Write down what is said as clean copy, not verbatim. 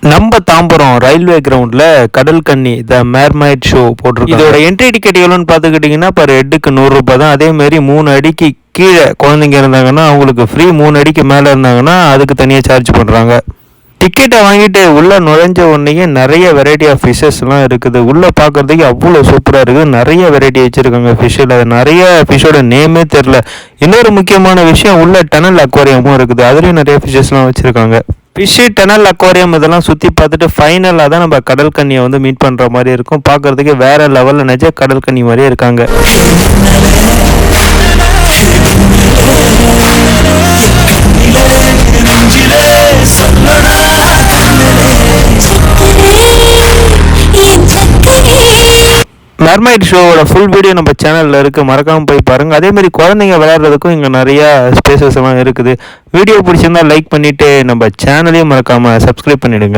நம்ம தாம்பரம் ரயில்வே கிரவுண்டில் கடல் கன்னி த மேர்மைட் ஷோ போட்டிருக்கு. இதோட என்ட்ரி டிக்கெட் எவ்வளோன்னு பார்த்துக்கிட்டிங்கன்னா பர் ஹெட்டுக்கு 100 ரூபாய் தான். அதேமாரி 3 அடிக்கு கீழே குழந்தைங்க இருந்தாங்கன்னா அவங்களுக்கு ஃப்ரீ, 3 அடிக்கு மேலே இருந்தாங்கன்னா அதுக்கு தனியாக சார்ஜ் பண்ணுறாங்க. டிக்கெட்டை வாங்கிட்டு உள்ளே நுழைஞ்ச உடனேயே நிறைய வெரைட்டி ஆஃப் ஃபிஷ்ஷஸ்லாம் இருக்குது. உள்ளே பார்க்குறதுக்கு அவ்வளோ சூப்பராக இருக்குது. நிறைய வெரைட்டி வச்சுருக்காங்க ஃபிஷ்ஷில். நிறைய ஃபிஷ்ஷோட நேமே தெரில. இன்னொரு முக்கியமான விஷயம், உள்ள டனல் அக்வாரியமும் இருக்குது. அதுலேயும் நிறைய ஃபிஷ்ஷஸ்லாம் வச்சுருக்காங்க. ஃபிஷ்ஷு, டனல் அக்வாரியம் இதெல்லாம் சுற்றி பார்த்துட்டு ஃபைனலாக தான் நம்ம கடல் கன்னியை வந்து மீட் பண்ணுற மாதிரி இருக்கும். பார்க்குறதுக்கு வேறு லெவலில் நிஜ கடல் கன்னி மாதிரியே இருக்காங்க. மெர்மைட் ஷோவோட ஃபுல் வீடியோ நம்ம சேனலில் இருக்குது, மறக்காமல் போய் பாருங்கள். அதேமாதிரி குழந்தைங்க விளையாடுறதுக்கும் இங்கே நிறையா ஸ்பேசஸ் எல்லாம் இருக்குது. வீடியோ பிடிச்சிருந்தால் லைக் பண்ணிவிட்டு நம்ம சேனலையும் மறக்காமல் சப்ஸ்கிரைப் பண்ணிவிடுங்க.